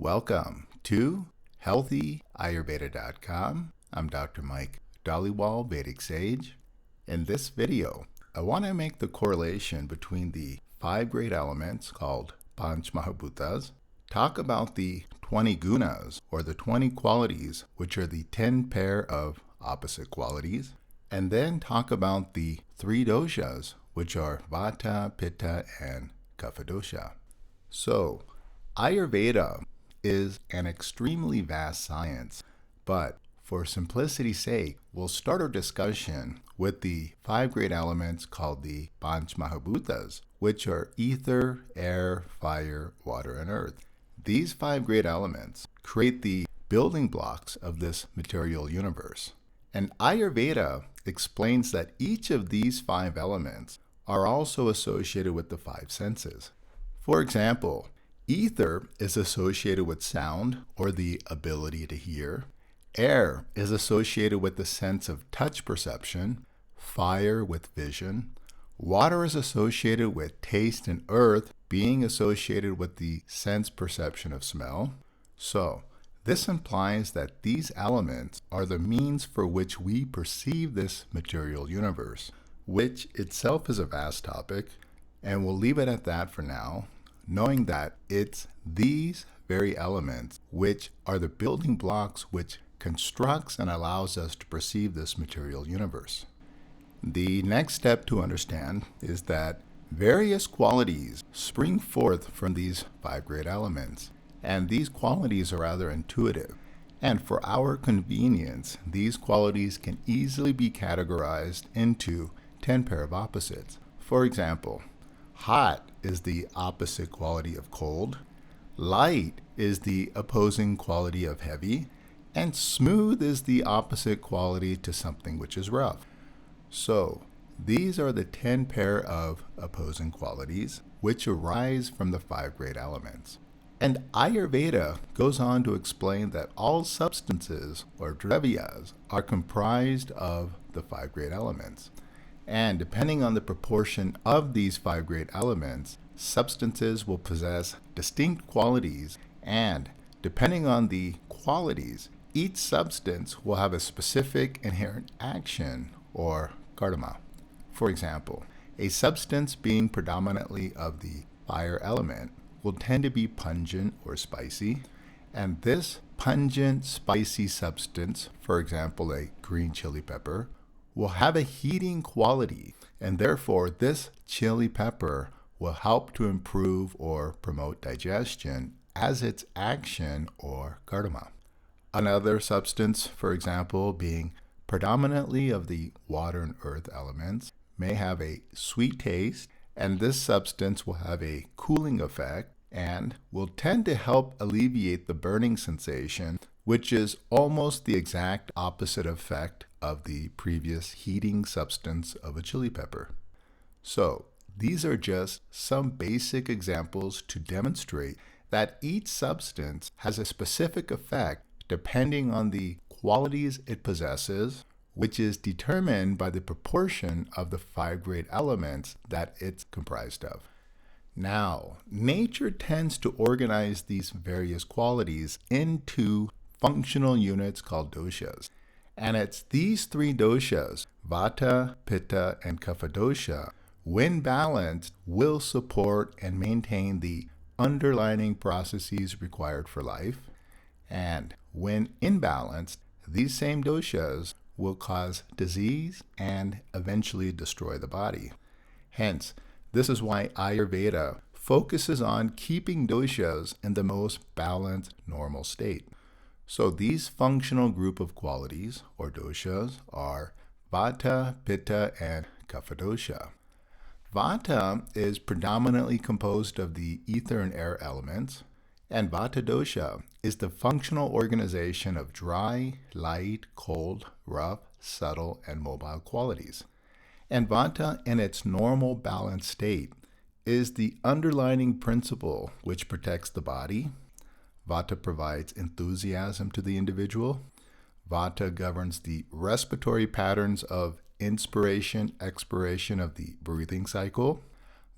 Welcome to healthyayurveda.com. I'm Dr. Mike Dhaliwal, Vedic Sage. In this video, I want to make the correlation between the 5 great elements called Panchamahabhutas, talk about the 20 Gunas, or the 20 qualities, which are the 10 pair of opposite qualities, and then talk about the 3 doshas, which are vata, pitta, and kapha dosha. So, Ayurveda is an extremely vast science, but for simplicity's sake, we'll start our discussion with the 5 great elements called the Panchamahabhutas, which are ether, air, fire, water, and earth. These 5 great elements create the building blocks of this material universe. And Ayurveda explains that each of these 5 elements are also associated with the 5 senses. For example, ether is associated with sound, or the ability to hear. Air is associated with the sense of touch perception. Fire with vision. Water is associated with taste, and earth being associated with the sense perception of smell. So, this implies that these elements are the means for which we perceive this material universe, which itself is a vast topic, and we'll leave it at that for now, knowing that it's these very elements which are the building blocks which constructs and allows us to perceive this material universe. The next step to understand is that various qualities spring forth from these 5 great elements, and these qualities are rather intuitive. And for our convenience, these qualities can easily be categorized into 10 pair of opposites. For example, hot is the opposite quality of cold, light is the opposing quality of heavy, and smooth is the opposite quality to something which is rough. So, these are the 10 pair of opposing qualities which arise from the 5 great elements. And Ayurveda goes on to explain that all substances, or dravyas, are comprised of the 5 great elements. And depending on the proportion of these 5 great elements, substances will possess distinct qualities, and depending on the qualities, each substance will have a specific inherent action, or karma. For example, a substance being predominantly of the fire element will tend to be pungent or spicy, and this pungent, spicy substance, for example, a green chili pepper, will have a heating quality, and therefore this chili pepper will help to improve or promote digestion as its action, or karma. Another substance, for example, being predominantly of the water and earth elements, may have a sweet taste, and this substance will have a cooling effect and will tend to help alleviate the burning sensation, which is almost the exact opposite effect of the previous heating substance of a chili pepper. So, these are just some basic examples to demonstrate that each substance has a specific effect depending on the qualities it possesses, which is determined by the proportion of the 5 great elements that it's comprised of. Now, nature tends to organize these various qualities into functional units called doshas. And it's these 3 doshas, vata, pitta, and kapha dosha, when balanced, will support and maintain the underlying processes required for life. And when imbalanced, these same doshas will cause disease and eventually destroy the body. Hence, this is why Ayurveda focuses on keeping doshas in the most balanced, normal state. So these functional group of qualities, or doshas, are vata, pitta, and kapha dosha. Vata is predominantly composed of the ether and air elements, and vata dosha is the functional organization of dry, light, cold, rough, subtle, and mobile qualities. And vata, in its normal balanced state, is the underlying principle which protects the body. Vata provides enthusiasm to the individual. Vata governs the respiratory patterns of inspiration, expiration of the breathing cycle.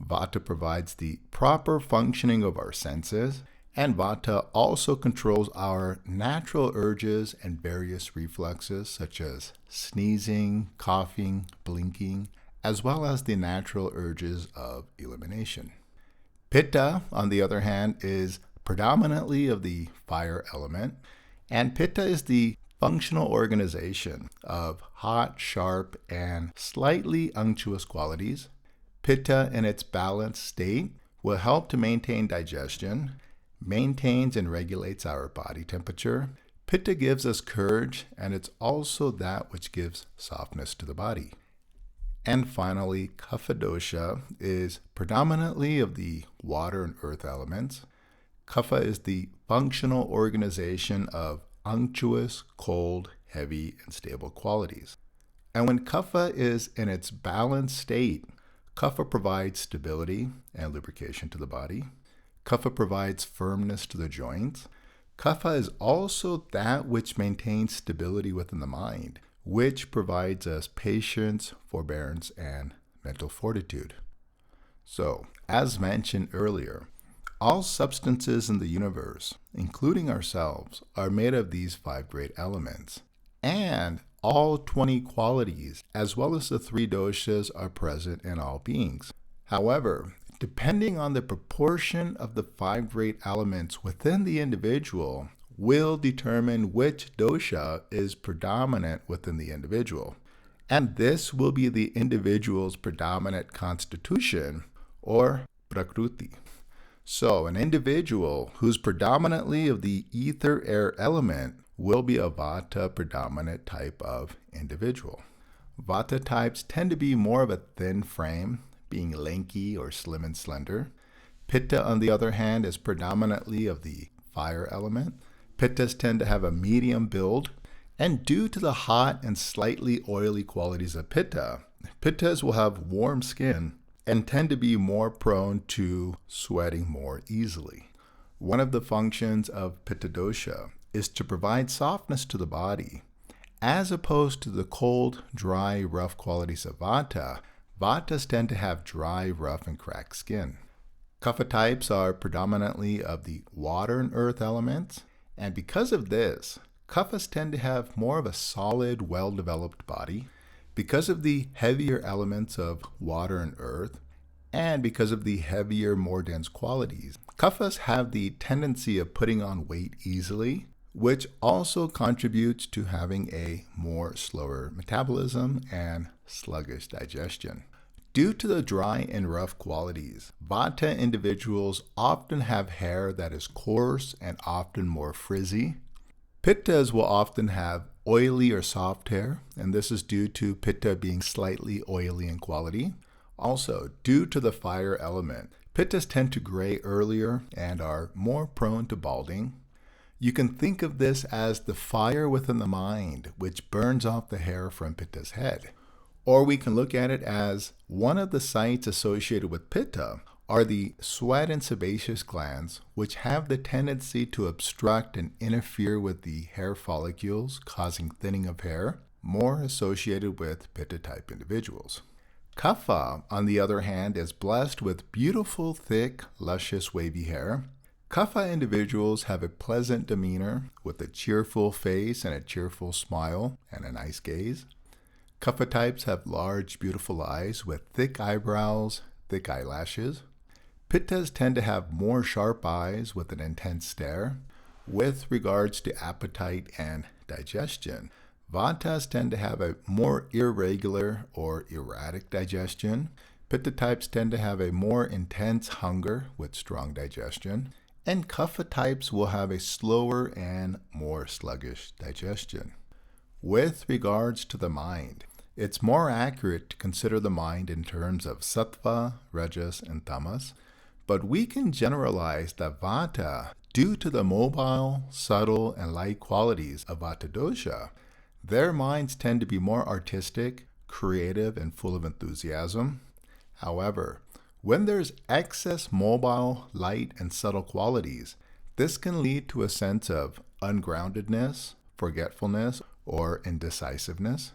Vata provides the proper functioning of our senses, And vata also controls our natural urges and various reflexes such as sneezing, coughing, blinking, as well as the natural urges of elimination. Pitta, on the other hand, is predominantly of the fire element, and pitta is the functional organization of hot, sharp, and slightly unctuous qualities. Pitta in its balanced state will help to maintain digestion, maintains and regulates our body temperature. Pitta gives us courage, and it's also that which gives softness to the body. And finally, kapha dosha is predominantly of the water and earth elements. Kapha is the functional organization of unctuous, cold, heavy, and stable qualities. And when kapha is in its balanced state, kapha provides stability and lubrication to the body. Kapha provides firmness to the joints. Kapha is also that which maintains stability within the mind, which provides us patience, forbearance, and mental fortitude. So, as mentioned earlier, all substances in the universe, including ourselves, are made of these 5 great elements. And all 20 qualities, as well as the 3 doshas, are present in all beings. However, depending on the proportion of the 5 great elements within the individual will determine which dosha is predominant within the individual. And this will be the individual's predominant constitution or prakruti. So an individual who's predominantly of the ether air element will be a vata predominant type of individual. Vata types tend to be more of a thin frame, being lanky or slim and slender. Pitta, on the other hand, is predominantly of the fire element. Pittas tend to have a medium build, and due to the hot and slightly oily qualities of pitta, pittas will have warm skin and tend to be more prone to sweating more easily. One of the functions of pitta dosha is to provide softness to the body. As opposed to the cold, dry, rough qualities of vata, vatas tend to have dry, rough, and cracked skin. Kapha types are predominantly of the water and earth elements, and because of this, kaphas tend to have more of a solid, well-developed body. Because of the heavier elements of water and earth, and because of the heavier, more dense qualities, kaphas have the tendency of putting on weight easily, which also contributes to having a more slower metabolism and sluggish digestion. Due to the dry and rough qualities, vata individuals often have hair that is coarse and often more frizzy. Pittas will often have oily or soft hair, and this is due to pitta being slightly oily in quality. Also, due to the fire element, pittas tend to gray earlier and are more prone to balding. You can think of this as the fire within the mind, which burns off the hair from pitta's head. Or we can look at it as one of the sites associated with pitta are the sweat and sebaceous glands, which have the tendency to obstruct and interfere with the hair follicles, causing thinning of hair, more associated with pitta type individuals. Kapha, on the other hand, is blessed with beautiful, thick, luscious, wavy hair. Kapha individuals have a pleasant demeanor with a cheerful face and a cheerful smile and a nice gaze. Kapha types have large, beautiful eyes with thick eyebrows, thick eyelashes. Pittas tend to have more sharp eyes with an intense stare. With regards to appetite and digestion, vatas tend to have a more irregular or erratic digestion. Pitta types tend to have a more intense hunger with strong digestion. And kapha types will have a slower and more sluggish digestion. With regards to the mind, it's more accurate to consider the mind in terms of sattva, rajas, and tamas, but we can generalize that vata, due to the mobile, subtle, and light qualities of vata dosha, their minds tend to be more artistic, creative, and full of enthusiasm. However, when there's excess mobile, light, and subtle qualities, this can lead to a sense of ungroundedness, forgetfulness, or indecisiveness.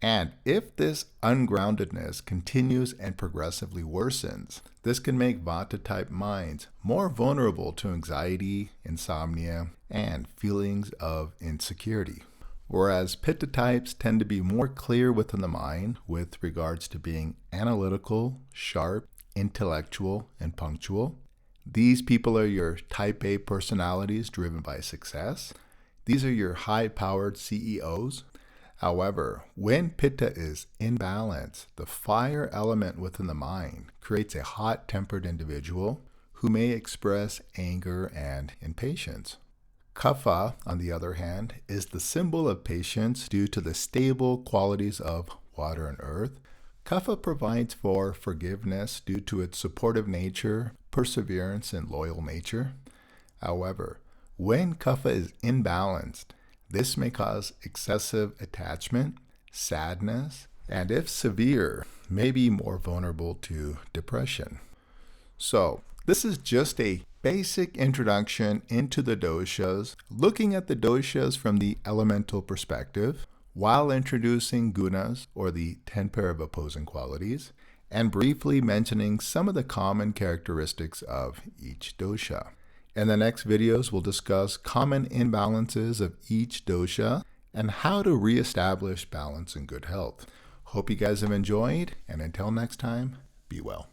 And if this ungroundedness continues and progressively worsens, this can make vata-type minds more vulnerable to anxiety, insomnia, and feelings of insecurity. Whereas pitta types tend to be more clear within the mind with regards to being analytical, sharp, intellectual, and punctual. These people are your type A personalities driven by success. These are your high-powered CEOs. However, when pitta is imbalanced, the fire element within the mind creates a hot-tempered individual who may express anger and impatience. Kapha, on the other hand, is the symbol of patience due to the stable qualities of water and earth. Kapha provides for forgiveness due to its supportive nature, perseverance, and loyal nature. However, when kapha is imbalanced, this may cause excessive attachment, sadness, and if severe, may be more vulnerable to depression. So, this is just a basic introduction into the doshas, looking at the doshas from the elemental perspective, while introducing gunas, or the 10 pair of opposing qualities, and briefly mentioning some of the common characteristics of each dosha. In the next videos, we'll discuss common imbalances of each dosha and how to reestablish balance and good health. Hope you guys have enjoyed, and until next time, be well.